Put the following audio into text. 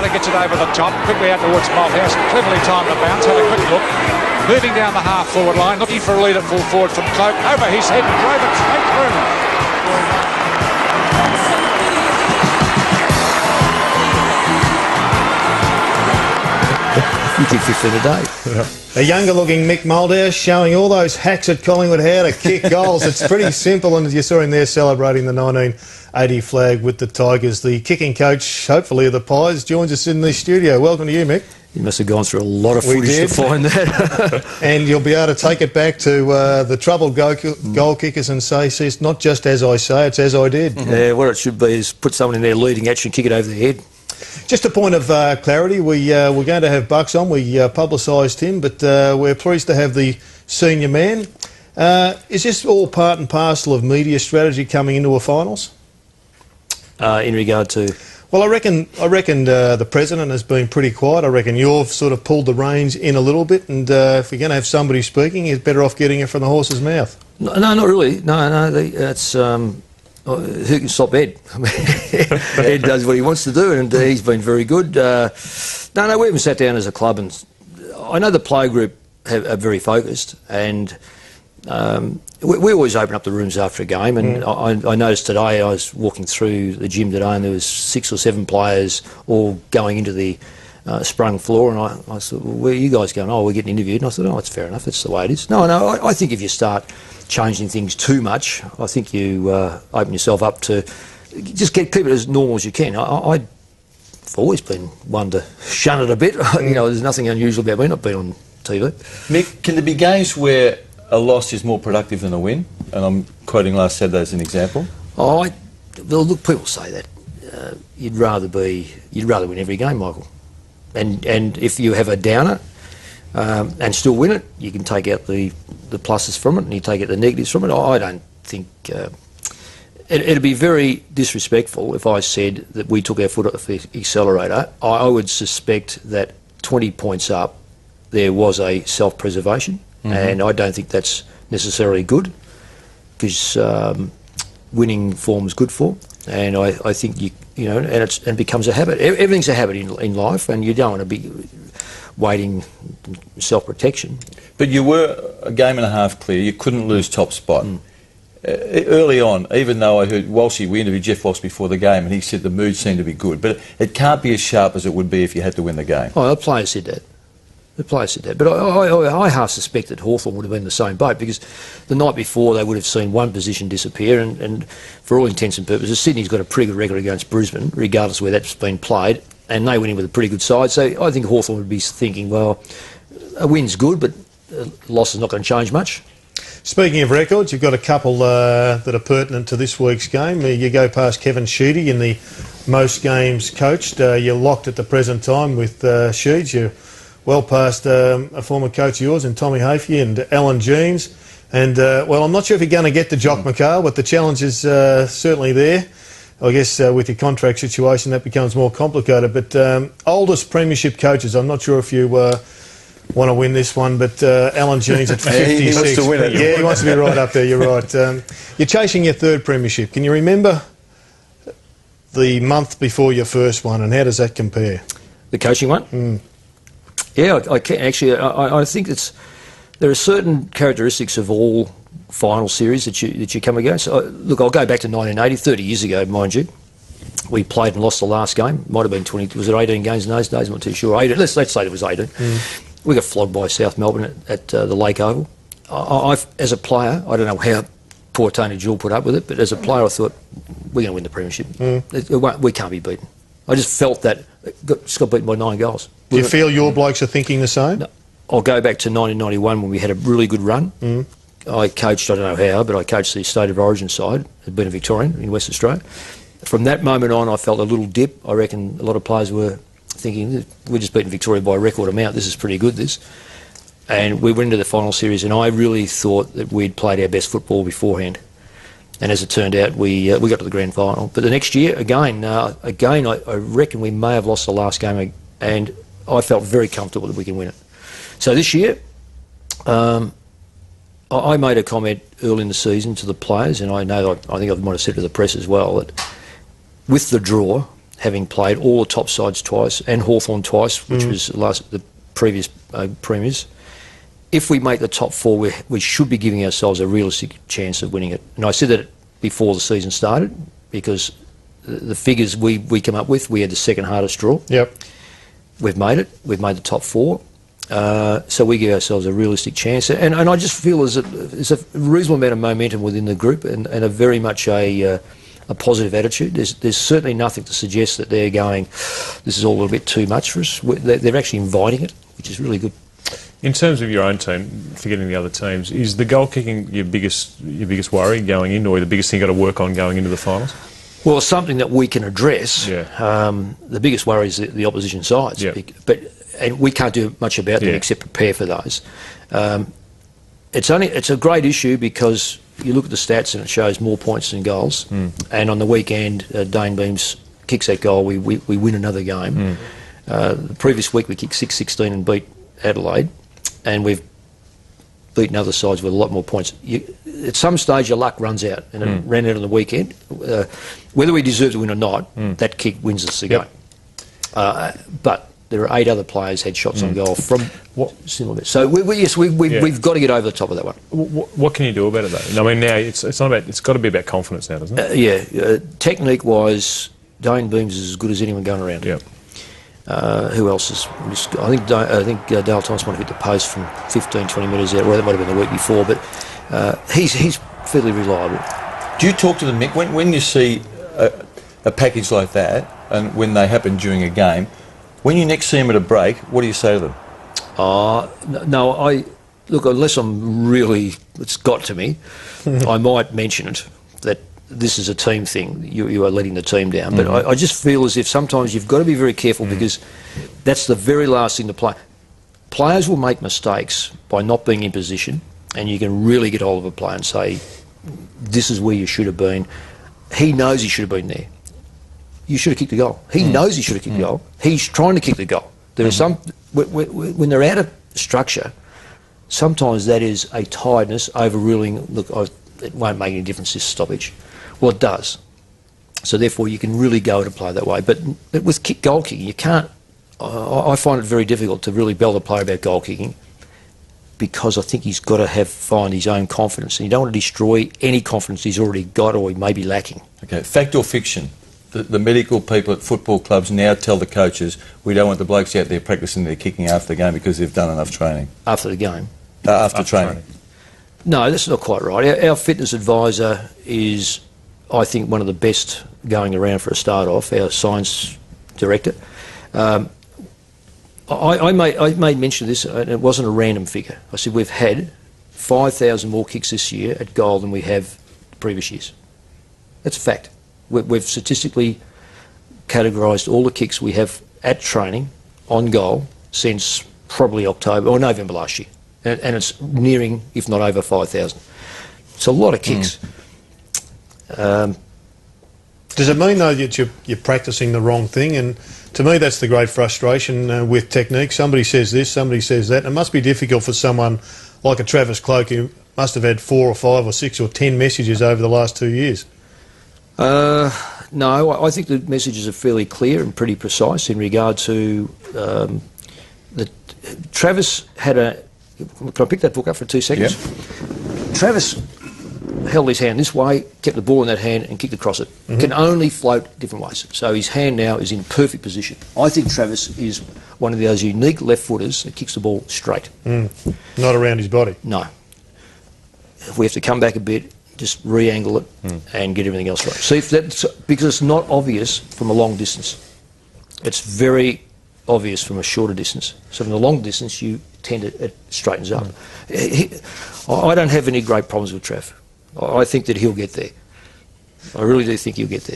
Carter gets it over the top, quickly out towards Malthouse, cleverly timed the bounce, had a quick look. Moving down the half-forward line, looking for a lead at full forward from Cloak, over his head and drove it straight through. You kick 15 a day. Yeah. A younger-looking Mick Malthouse showing all those hacks at Collingwood how to kick goals. It's pretty simple, and you saw him there celebrating the 1980 flag with the Tigers. The kicking coach, hopefully, of the Pies, joins us in the studio. Welcome to you, Mick. You must have gone through a lot of footage to find that. And you'll be able to take it back to the troubled goal kickers and say, see, it's not just as I say, it's as I did. Yeah, what it should be is put someone in there leading at you and kick it over the head. Just a point of clarity, we're going to have Bucks on. We publicised him, but we're pleased to have the senior man. Is this all part and parcel of media strategy coming into a finals? In regard to? Well, I reckon the president has been pretty quiet. I reckon you've sort of pulled the reins in a little bit, and if you're going to have somebody speaking, he's better off getting it from the horse's mouth. No, not really. No, that's... who can stop Ed? I mean, Ed does what he wants to do, and he's been very good. No, we haven't sat down as a club, and I know the play group are very focused, and we always open up the rooms after a game, and I noticed today, I was walking through the gym today, and there was 6 or 7 players all going into the sprung floor, and I thought, well, where are you guys going? Oh, we're getting interviewed. And I thought, oh, it's fair enough, that's the way it is. No, I think if you start changing things too much, I think you open yourself up to just keep it as normal as you can. I've always been one to shun it a bit. You know, there's nothing unusual about me not being on TV. Mick, can there be games where a loss is more productive than a win? And I'm quoting last Saturday as an example. Well, look, people say that. You'd rather win every game, Michael. And if you have a downer and still win it, you can take out the pluses from it and you take out the negatives from it. I don't think... it'd be very disrespectful if I said that we took our foot off the accelerator. I would suspect that 20 points up, there was a self-preservation, and I don't think that's necessarily good, because winning form's good form, and I think you know, and it becomes a habit. Everything's a habit in life, and you don't want to be waiting self-protection. But you were a game and a half clear. You couldn't lose top spot. Early on, even though I heard Walshy, we interviewed Jeff Walsh before the game, and he said the mood seemed to be good, but it can't be as sharp as it would be if you had to win the game. Oh, the players said that. The players said that. But I half suspect that Hawthorn would have been in the same boat, because the night before they would have seen one position disappear, and for all intents and purposes, Sydney's got a pretty good record against Brisbane, regardless of where that's been played, and they went in with a pretty good side. So I think Hawthorn would be thinking, well, a win's good, but a loss is not going to change much. Speaking of records, you've got a couple that are pertinent to this week's game. You go past Kevin Sheedy in the most games coached. You're locked at the present time with Sheeds. You're well past a former coach of yours, and Tommy Hafey and Alan Jeans. And, well, I'm not sure if you're going to get to Jock McCall, but the challenge is certainly there. I guess with your contract situation, that becomes more complicated. But oldest premiership coaches, I'm not sure if you... want to win this one, but Alan Jeans at 56. He wants to win it. Yeah, he wants to be right up there, you're right. You're chasing your third premiership. Can you remember the month before your first one, and how does that compare? The coaching one? Yeah, I can actually. I think there are certain characteristics of all final series that you come against. Look, I'll go back to 1980, 30 years ago, mind you. We played and lost the last game. Might have been 20. Was it 18 games in those days? I'm not too sure. 18, let's say it was 18. We got flogged by South Melbourne at the Lake Oval. As a player, I don't know how poor Tony Jewell put up with it, but as a player I thought, we're going to win the premiership. We can't be beaten. I just felt that just got beaten by 9 goals. Do you feel your blokes are thinking the same? No, I'll go back to 1991 when we had a really good run. I coached, I don't know how, but I coached the State of Origin side, had been a Victorian in West Australia. From that moment on, I felt a little dip. I reckon a lot of players were thinking, we're just beating Victoria by a record amount, this is pretty good, this. And we went into the final series, and I really thought that we'd played our best football beforehand. And as it turned out, we got to the grand final. But the next year, again, I reckon we may have lost the last game, and I felt very comfortable that we can win it. So this year, I made a comment early in the season to the players, and I think I might have said to the press as well, that with the draw, having played all the top sides twice and Hawthorn twice, which was the previous premiers. If we make the top 4, we should be giving ourselves a realistic chance of winning it. And I said that before the season started, because the figures we come up with, we had the second hardest draw. Yep. We've made it. We've made the top 4. So we give ourselves a realistic chance. And I just feel there's a reasonable amount of momentum within the group and a very much a positive attitude. There's certainly nothing to suggest that they're going, this is all a little bit too much for us. They're actually inviting it, which is really good. In terms of your own team, forgetting the other teams, is the goal kicking your biggest worry going in, or the biggest thing you've got to work on going into the finals? Well, it's something that we can address. Yeah. The biggest worry is the opposition sides. Yeah. And we can't do much about them except prepare for those. It's a great issue because you look at the stats and it shows more points than goals. And on the weekend, Dane Beams kicks that goal, we win another game. The previous week we kicked 6-16 and beat Adelaide, and we've beaten other sides with a lot more points. At some stage your luck runs out, and it ran out on the weekend. Whether we deserve to win or not, that kick wins us the game. But there are 8 other players had shots on goal from similar. So we've got to get over the top of that one. What can you do about it though? I mean, now it's not about. It's got to be about confidence now, doesn't it? Technique wise, Dane Beams is as good as anyone going around. Yeah. Who else is? I think Dale Thomas might have hit the post from 15-20 metres out. Well, that might have been the week before, but he's fairly reliable. Do you talk to them, Mick, when you see a package like that, and when they happen during a game? When you next see them at a break, what do you say to them? No, look, unless it's got to me, I might mention it, that this is a team thing. You are letting the team down. But I just feel as if sometimes you've got to be very careful because that's the very last thing to play. Players will make mistakes by not being in position, and you can really get hold of a player and say, this is where you should have been. He knows he should have been there. You should have kicked the goal. He knows he should have kicked the goal. He's trying to kick the goal. There are some, when they're out of structure, sometimes that is a tiredness overruling, look, it won't make any difference, this stoppage. Well, it does. So therefore you can really go to play that way. But with goal kicking, you can't, I find it very difficult to really bell the player about goal kicking because I think he's got to find his own confidence, and you don't want to destroy any confidence he's already got or he may be lacking. Okay, fact or fiction? The medical people at football clubs now tell the coaches, we don't want the blokes out there practising their kicking after the game because they've done enough training. After the game? After training. No, that's not quite right. Our fitness advisor is, I think, one of the best going around for a start off, our science director. I made mention of this, and it wasn't a random figure. I said we've had 5,000 more kicks this year at goal than we have the previous years. That's a fact. We've statistically categorised all the kicks we have at training on goal since probably October or November last year. And it's nearing, if not over, 5,000. It's a lot of kicks. Does it mean, though, that you're practising the wrong thing? And to me, that's the great frustration with technique. Somebody says this, somebody says that. It must be difficult for someone like a Travis Cloke who must have had 4 or 5 or 6 or 10 messages over the last 2 years. No, I think the messages are fairly clear and pretty precise in regard to Travis had a... Can I pick that book up for 2 seconds? Yep. Travis held his hand this way, kept the ball in that hand and kicked across it. Can only float different ways. So his hand now is in perfect position. I think Travis is one of those unique left-footers that kicks the ball straight. Not around his body? No. If we have to come back a bit, just re-angle it and get everything else right. See, if that's, because it's not obvious from a long distance. It's very obvious from a shorter distance. So from the long distance, you tend to, it straightens up. I don't have any great problems with Trav. I think that he'll get there. I really do think he'll get there.